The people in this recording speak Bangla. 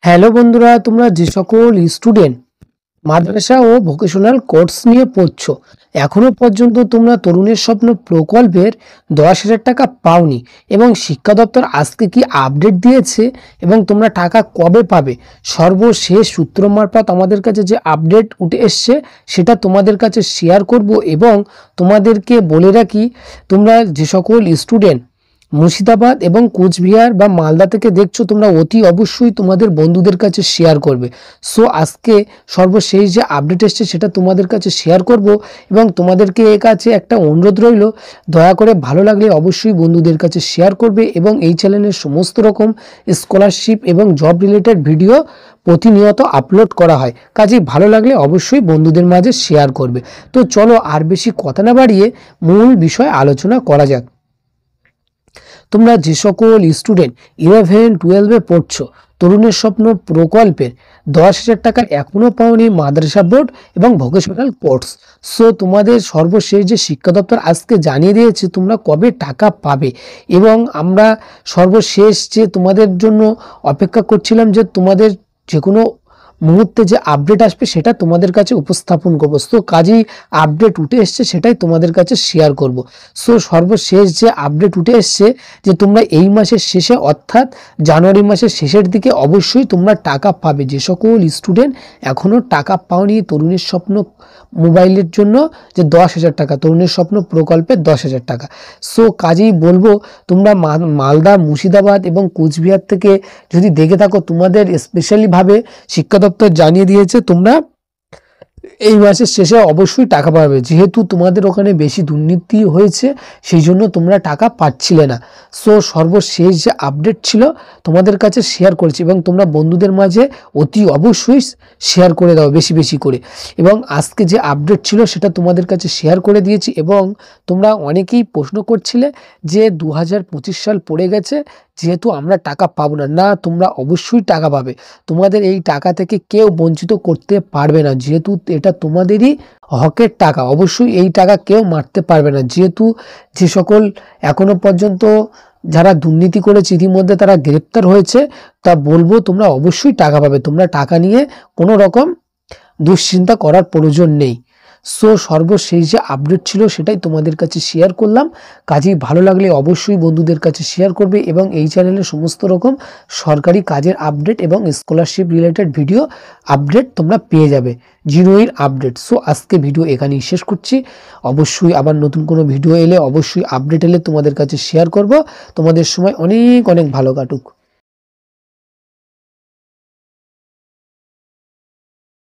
হ্যালো বন্ধুরা, তোমরা যে সকল স্টুডেন্ট মাদ্রাসা ও ভোকেশনাল কোর্স নিয়ে পড়ছো, এখনো পর্যন্ত তোমরা তরুণের স্বপ্ন প্রকল্পের 10,000 টাকা পাওনি এবং শিক্ষা দপ্তর আজকে কি আপডেট দিয়েছে এবং তোমরা টাকা কবে পাবে, সর্বশেষ সূত্র মারফত আমাদের কাছে যে আপডেট উঠে এসছে সেটা তোমাদের কাছে শেয়ার করব। এবং তোমাদেরকে বলে রাখি, তোমরা যে সকল স্টুডেন্ট মুর্শিদাবাদ এবং কোচবিহার বা মালদা থেকে দেখছো, তোমরা অতি অবশ্যই তোমাদের বন্ধুদের কাছে শেয়ার করবে। সো আজকে সর্বশেষ যে আপডেট এসছে সেটা তোমাদের কাছে শেয়ার করব এবং তোমাদেরকে এর কাছে একটা অনুরোধ রইল, দয়া করে ভালো লাগলে অবশ্যই বন্ধুদের কাছে শেয়ার করবে এবং এই চ্যানেলের সমস্ত রকম স্কলারশিপ এবং জব রিলেটেড ভিডিও প্রতিনিয়ত আপলোড করা হয়, কাজেই ভালো লাগলে অবশ্যই বন্ধুদের মাঝে শেয়ার করবে। তো চলো আর বেশি কথা না বাড়িয়ে মূল বিষয় আলোচনা করা যাক। তোমরা যে সকল স্টুডেন্ট 11-12 পড়ছো, তরুণের স্বপ্ন প্রকল্পের 10,000 টাকা এখনও পাওনি মাদ্রাসা বোর্ড এবং ভোকেশনাল কোর্স। সো তোমাদের সর্বশেষ যে শিক্ষা দপ্তর আজকে জানিয়ে দিয়েছে তোমরা কবে টাকা পাবে, এবং আমরা সর্বশেষ যে তোমাদের জন্য অপেক্ষা করছিলাম যে তোমাদের যে কোনো মুহূর্তে যে আপডেট আসবে সেটা তোমাদের কাছে উপস্থাপন করবো। সো কাজেই আপডেট উঠে এসছে, সেটাই তোমাদের কাছে শেয়ার করব। সো সর্বশেষ যে আপডেট উঠে এসছে যে তোমরা এই মাসের শেষে অর্থাৎ জানুয়ারি মাসের শেষের দিকে অবশ্যই তোমরা টাকা পাবে। যে সকল স্টুডেন্ট এখনও টাকা পাওনি তরুণের স্বপ্ন মোবাইলের জন্য যে 10,000 টাকা, তরুণের স্বপ্ন প্রকল্পের 10,000 টাকা। সো কাজেই বলবো, তোমরা মালদা, মুর্শিদাবাদ এবং কোচবিহার থেকে যদি দেখে থাকো, তোমাদের স্পেশালিভাবে শিক্ষা দপ্তর জানিয়ে দিয়েছে তোমরা এই মাসের শেষে অবশ্যই টাকা পাবে। যেহেতু তোমাদের ওখানে বেশি দুর্নীতি হয়েছে সেই জন্য তোমরা টাকা পাচ্ছিলে না। সো সর্বশেষ যে আপডেট ছিল তোমাদের কাছে শেয়ার করেছি এবং তোমরা বন্ধুদের মাঝে অতি অবশ্যই শেয়ার করে দাও বেশি বেশি করে। এবং আজকে যে আপডেট ছিল সেটা তোমাদের কাছে শেয়ার করে দিয়েছি। এবং তোমরা অনেকেই প্রশ্ন করছিলে যে 2025 সাল পড়ে গেছে, যেহেতু আমরা টাকা পাবো না। না, তোমরা অবশ্যই টাকা পাবে। তোমাদের এই টাকা থেকে কেউ বঞ্চিত করতে পারবে না, যেহেতু এটা তোমাদেরই হকের টাকা। অবশ্যই এই টাকা কেউ মারতে পারবে না, যেহেতু যে সকল এখনো পর্যন্ত যারা দুর্নীতি করেছে ইতিমধ্যে তারা গ্রেপ্তার হয়েছে। তা বলবো, তোমরা অবশ্যই টাকা পাবে। তোমরা টাকা নিয়ে কোনো রকম দুশ্চিন্তা করার প্রয়োজন নেই। সো সর্বশেষ যে আপডেট ছিল সেটাই তোমাদের কাছে শেয়ার করলাম। কাজেই ভালো লাগলে অবশ্যই বন্ধুদের কাছে শেয়ার করবে এবং এই চ্যানেলে সমস্ত রকম সরকারি কাজের আপডেট এবং স্কলারশিপ রিলেটেড ভিডিও আপডেট তোমরা পেয়ে যাবে, জিনোইর আপডেট। সো আজকে ভিডিও এখানেই শেষ করছি। অবশ্যই আবার নতুন কোনো ভিডিও এলে, অবশ্যই আপডেট এলে তোমাদের কাছে শেয়ার করব। তোমাদের সময় অনেক অনেক ভালো কাটুক।